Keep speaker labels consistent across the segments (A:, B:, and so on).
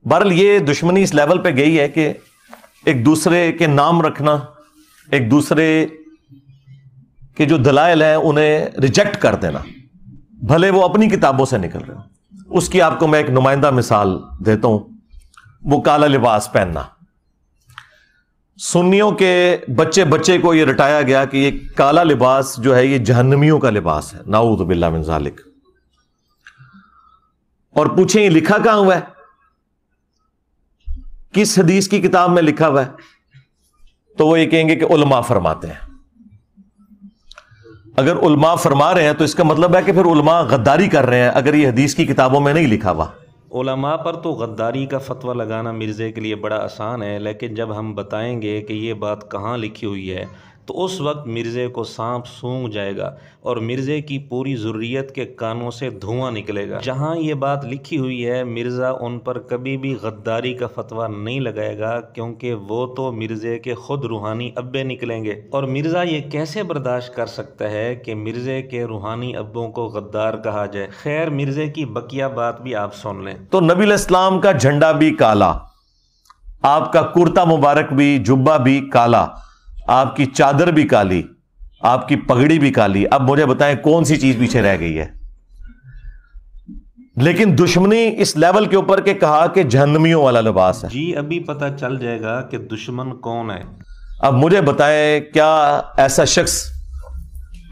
A: بہرحال یہ دشمنی اس لیول پہ گئی ہے کہ ایک دوسرے کے نام رکھنا، ایک دوسرے کے جو دلائل ہیں انہیں ریجیکٹ کر دینا، بھلے وہ اپنی کتابوں سے نکل رہے ہیں۔ اس کی آپ کو میں ایک نمائندہ مثال دیتا ہوں، وہ کالا لباس پہننا۔ سنیوں کے بچے کو یہ رٹایا گیا کہ یہ کالا لباس جو ہے یہ جہنمیوں کا لباس ہے، نعوذ باللہ من ذالک۔ اور پوچھیں یہ لکھا کہاں ہوا ہے؟ کس حدیث کی کتاب میں لکھا ہوا ہے؟ تو وہ یہ کہیں گے کہ علماء فرماتے ہیں۔ اگر علماء فرما رہے ہیں تو اس کا مطلب ہے کہ پھر علماء غداری کر رہے ہیں، اگر یہ حدیث کی کتابوں میں نہیں لکھا ہوا۔
B: علماء پر تو غداری کا فتویٰ لگانا مرزے کے لیے بڑا آسان ہے، لیکن جب ہم بتائیں گے کہ یہ بات کہاں لکھی ہوئی ہے تو اس وقت مرزے کو سانپ سونگھ جائے گا اور مرزے کی پوری ذریت کے کانوں سے دھواں نکلے گا۔ جہاں یہ بات لکھی ہوئی ہے مرزا ان پر کبھی بھی غداری کا فتویٰ نہیں لگائے گا، کیونکہ وہ تو مرزے کے خود روحانی ابے نکلیں گے، اور مرزا یہ کیسے برداشت کر سکتا ہے کہ مرزے کے روحانی ابوں کو غدار کہا جائے۔ خیر، مرزے کی بقیہ بات بھی آپ سن لیں۔
A: تو نبی علیہ السلام کا جھنڈا بھی کالا، آپ کا کرتا مبارک بھی، جبہ بھی کالا، آپ کی چادر بھی کالی، آپ کی پگڑی بھی کالی۔ اب مجھے بتائیں کون سی چیز پیچھے رہ گئی ہے؟ لیکن دشمنی اس لیول کے اوپر کہ کہا کہ جہنمیوں والا لباس ہے۔
B: جی ابھی پتہ چل جائے گا کہ دشمن کون ہے۔
A: اب مجھے بتائیں کیا ایسا شخص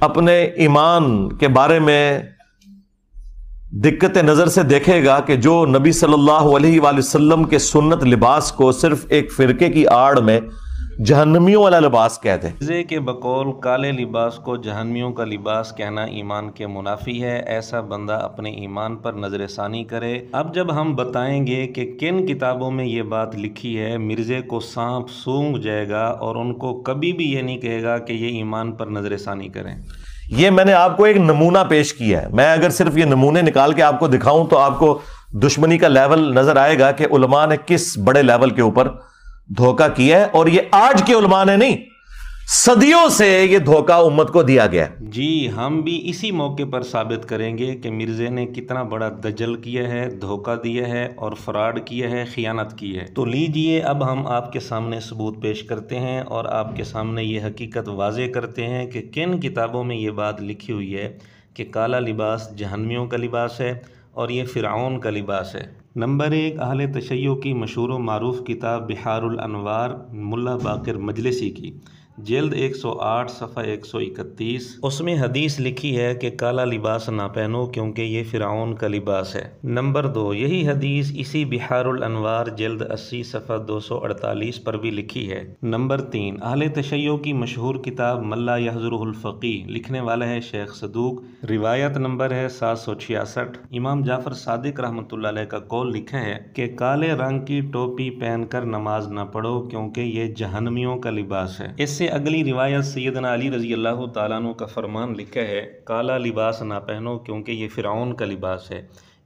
A: اپنے ایمان کے بارے میں دقت نظر سے دیکھے گا کہ جو نبی صلی اللہ علیہ وآلہ وسلم کے سنت لباس کو صرف ایک فرقے کی آڑ میں جہنمیوں والا لباس کہتے ہیں؟
B: مرزے کے بقول کالے لباس کو جہنمیوں کا لباس کہنا ایمان کے منافی ہے۔ ایسا بندہ اپنے ایمان پر نظر ثانی کرے۔ اب جب ہم بتائیں گے کہ کن کتابوں میں یہ بات لکھی ہے، مرزے کو سانپ سونگھ جائے گا اور ان کو کبھی بھی یہ نہیں کہے گا کہ یہ ایمان پر نظر ثانی کریں۔
A: یہ میں نے آپ کو ایک نمونہ پیش کیا ہے، میں اگر صرف یہ نمونے نکال کے آپ کو دکھاؤں تو آپ کو دشمنی کا لیول نظر آئے گا کہ علماء نے کس بڑے لیول کے اوپر دھوکہ کیا ہے، اور یہ آج کے علماء نے نہیں، صدیوں سے یہ دھوکہ امت کو دیا گیا ہے۔
B: جی ہم بھی اسی موقع پر ثابت کریں گے کہ مرزے نے کتنا بڑا دجل کیا ہے، دھوکہ دیا ہے اور فراڈ کیا ہے، خیانت کی ہے۔ تو لیجئے اب ہم آپ کے سامنے ثبوت پیش کرتے ہیں اور آپ کے سامنے یہ حقیقت واضح کرتے ہیں کہ کن کتابوں میں یہ بات لکھی ہوئی ہے کہ کالا لباس جہنمیوں کا لباس ہے اور یہ فرعون کا لباس ہے۔ نمبر 1، اہل تشیع کی مشہور و معروف کتاب بحار الانوار ملا باقر مجلسی کی، جلد 108 صفحہ 131، اس میں حدیث لکھی ہے کہ کالا لباس نہ پہنو کیونکہ یہ فرعون کا لباس ہے۔ نمبر 2، یہی حدیث اسی بحار الانوار جلد 80 صفحہ 248 پر بھی لکھی ہے۔ نمبر 3، اہل تشیع کی مشہور کتاب من لا یحضرہ الفقیہ، لکھنے والا ہے شیخ صدوق، روایت نمبر ہے 766۔ امام جعفر صادق رحمۃ اللہ علیہ کا قول لکھا ہے کہ کالے رنگ کی ٹوپی پہن کر نماز نہ پڑھو کیونکہ یہ جہنمیوں کا لباس ہے۔ اس سے اگلی روایت سیدنا علی رضی اللہ تعالیٰ عنہ کا فرمان لکھا ہے کالا لباس نہ پہنو کیونکہ یہ فرعون کا لباس ہے۔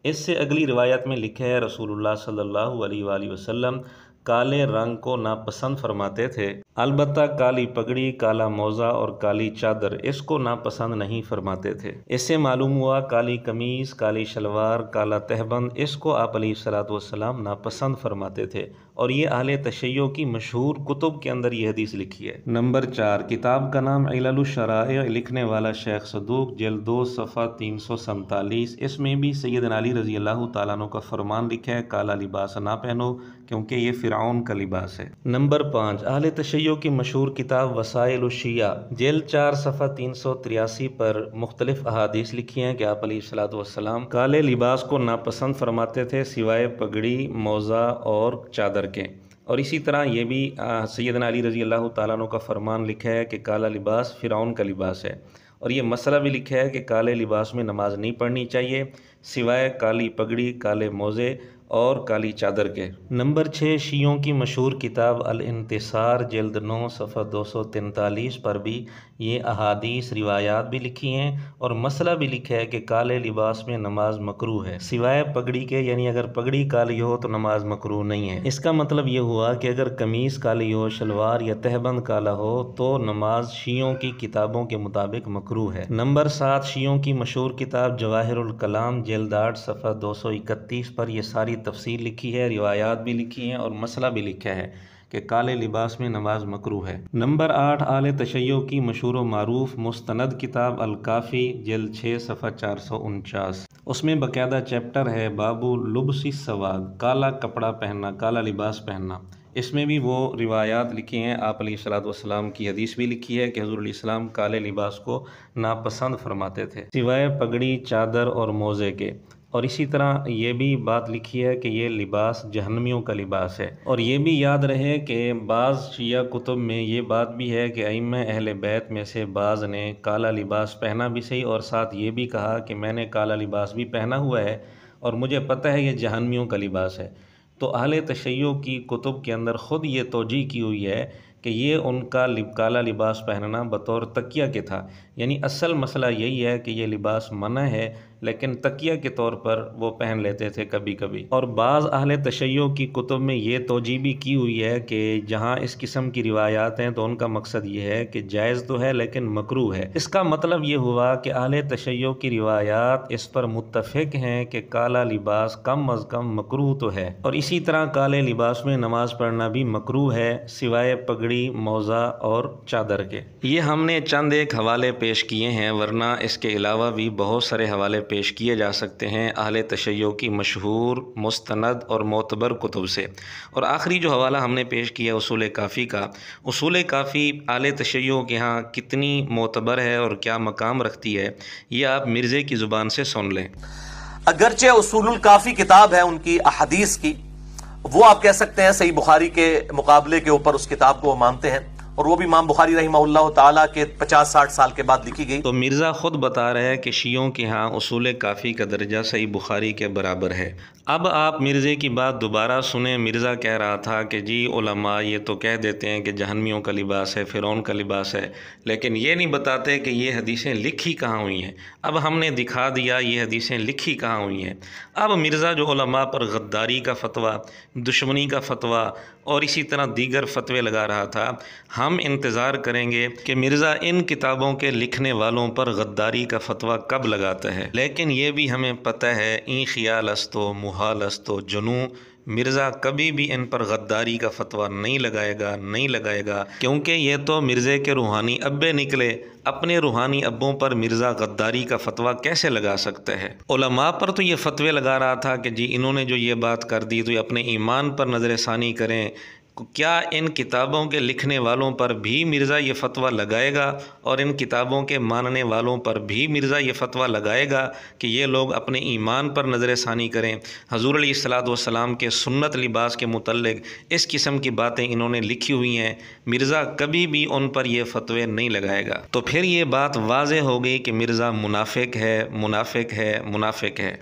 B: اس سے اگلی روایت میں لکھا ہے رسول اللہ صلی اللہ علیہ وآلہ وسلم کالے رنگ کو ناپسند فرماتے تھے، البتہ کالی پگڑی، کالا موزہ اور کالی چادر اس کو ناپسند نہیں فرماتے تھے۔ اس سے معلوم ہوا کالی قمیص، کالی شلوار، کالا تہبند اس کو آپ علیہ الصلوۃ والسلام ناپسند فرماتے تھے، اور یہ اہل تشیع کی مشہور کتب کے اندر یہ حدیث لکھی ہے۔ نمبر 4، کتاب کا نام علل الشرائع، لکھنے والا شیخ صدوق، جلد 2 صفحہ 347، اس میں بھی سیدنا علی رضی اللہ تعالیٰ عنہ کا فرمان لکھا ہے کالا لباس نہ پہنو کیونکہ یہ فرعون کا لباس ہے۔ نمبر 5، اہل تشیع کی مشہور کتاب وسائل الشیعہ، جلد 4 صفحہ 383 پر مختلف احادیث لکھی ہیں کہ آپ علیہ الصلوۃ والسلام کالے لباس کو ناپسند فرماتے تھے سوائے پگڑی، موزہ اور چادر کے، اور اسی طرح یہ بھی سیدنا علی رضی اللہ تعالیٰ عنہ کا فرمان لکھا ہے کہ کالا لباس فرعون کا لباس ہے، اور یہ مسئلہ بھی لکھا ہے کہ کالے لباس میں نماز نہیں پڑھنی چاہیے سوائے کالی پگڑی، کالے موزے اور کالی چادر کے۔ نمبر 6، شیعوں کی مشہور کتاب الانتصار، جلد 9 صفحہ 243 پر بھی یہ احادیث روایات بھی لکھی ہیں اور مسئلہ بھی لکھا ہے کہ کالے لباس میں نماز مکروہ ہے سوائے پگڑی کے، یعنی اگر پگڑی کالی ہو تو نماز مکروہ نہیں ہے۔ اس کا مطلب یہ ہوا کہ اگر قمیص کالی ہو، شلوار یا تہبند کالا ہو تو نماز شیعوں کی کتابوں کے مطابق مکروہ ہے۔ نمبر 7، شیعوں کی مشہور کتاب جواہر الکلام جلد 8 صفحہ 231 پر یہ ساری تفصیل لکھی ہے، روایات بھی لکھی ہیں اور مسئلہ بھی لکھا ہے کہ کالے لباس میں نماز مکروہ ہے۔ نمبر 8، اہل تشیع کی مشہور و معروف مستند کتاب الکافی جلد 6 صفحہ 449، اس میں باقاعدہ چیپٹر ہے باب لبس السواد، کالا کپڑا پہننا، کالا لباس پہننا۔ اس میں بھی وہ روایات لکھی ہیں، آپ علیہ الصلوۃ والسلام کی حدیث بھی لکھی ہے کہ حضور علیہ السلام کالے لباس کو ناپسند فرماتے تھے سوائے پگڑی، چادر اور موزے کے۔ اور اسی طرح یہ بھی بات لکھی ہے کہ یہ لباس جہنمیوں کا لباس ہے۔ اور یہ بھی یاد رہے کہ بعض شیعہ کتب میں یہ بات بھی ہے کہ ائمہ اہل بیت میں سے بعض نے کالا لباس پہنا بھی صحیح اور ساتھ یہ بھی کہا کہ میں نے کالا لباس بھی پہنا ہوا ہے اور مجھے پتہ ہے یہ جہنمیوں کا لباس ہے۔ تو اہل تشیع کی کتب کے اندر خود یہ توجیہ کی ہوئی ہے کہ یہ ان کا کالا لباس پہننا بطور تکیہ کے تھا، یعنی اصل مسئلہ یہی ہے کہ یہ لباس منع ہے لیکن تکیہ کے طور پر وہ پہن لیتے تھے کبھی کبھی۔ اور بعض اہل تشیع کی کتب میں یہ توجیہ بھی کی ہوئی ہے کہ جہاں اس قسم کی روایات ہیں تو ان کا مقصد یہ ہے کہ جائز تو ہے لیکن مکروہ ہے۔ اس کا مطلب یہ ہوا کہ اہل تشیع کی روایات اس پر متفق ہیں کہ کالا لباس کم از کم مکروہ تو ہے، اور اسی طرح کالے لباس میں نماز پڑھنا بھی مکروہ ہے سوائے پگڑی، موزہ اور چادر کے۔ یہ ہم نے چند ایک حوالے پیش کیے ہیں، ورنہ اس کے علاوہ بھی بہت سارے حوالے پیش کیے جا سکتے ہیں اہل تشیع کی مشہور مستند اور معتبر کتب سے۔ اور آخری جو حوالہ ہم نے پیش کیا اصول کافی کا، اصول کافی اہل تشیع کے ہاں کتنی معتبر ہے اور کیا مقام رکھتی ہے یہ آپ مرزے کی زبان سے سن لیں۔
A: اگرچہ اصول الکافی کتاب ہے ان کی احادیث کی، وہ آپ کہہ سکتے ہیں صحیح بخاری کے مقابلے کے اوپر اس کتاب کو وہ مانتے ہیں، اور وہ بھی امام بخاری رحمہ اللہ تعالیٰ کے 50-60 سال کے بعد لکھی گئی۔
B: تو مرزا خود بتا رہے ہیں کہ شیعوں کے ہاں اصول کافی کا درجہ صحیح بخاری کے برابر ہے۔ اب آپ مرزے کی بات دوبارہ سنیں۔ مرزا کہہ رہا تھا کہ جی علماء یہ تو کہہ دیتے ہیں کہ جہنمیوں کا لباس ہے، فرعون کا لباس ہے، لیکن یہ نہیں بتاتے کہ یہ حدیثیں لکھی کہاں ہوئی ہیں۔ اب ہم نے دکھا دیا یہ حدیثیں لکھی کہاں ہوئی ہیں۔ اب مرزا جو علماء پر غداری کا فتویٰ، دشمنی کا فتویٰ اور اسی طرح دیگر فتوے لگا رہا تھا، ہم انتظار کریں گے کہ مرزا ان کتابوں کے لکھنے والوں پر غداری کا فتویٰ کب لگاتا ہے۔ لیکن یہ بھی ہمیں پتہ ہے این خیال است و محال است و جنوں، مرزا کبھی بھی ان پر غداری کا فتویٰ نہیں لگائے گا کیونکہ یہ تو مرزے کے روحانی ابے نکلے۔ اپنے روحانی ابوں پر مرزا غداری کا فتویٰ کیسے لگا سکتا ہے؟ علماء پر تو یہ فتوے لگا رہا تھا کہ جی انہوں نے جو یہ بات کر دی تو یہ اپنے ایمان پر نظر ثانی کریں۔ کیا ان کتابوں کے لکھنے والوں پر بھی مرزا یہ فتویٰ لگائے گا اور ان کتابوں کے ماننے والوں پر بھی مرزا یہ فتویٰ لگائے گا کہ یہ لوگ اپنے ایمان پر نظر ثانی کریں؟ حضور علیہ الصلوۃ والسلام کے سنت لباس کے متعلق اس قسم کی باتیں انہوں نے لکھی ہوئی ہیں، مرزا کبھی بھی ان پر یہ فتوے نہیں لگائے گا۔ تو پھر یہ بات واضح ہو گئی کہ مرزا منافق ہے۔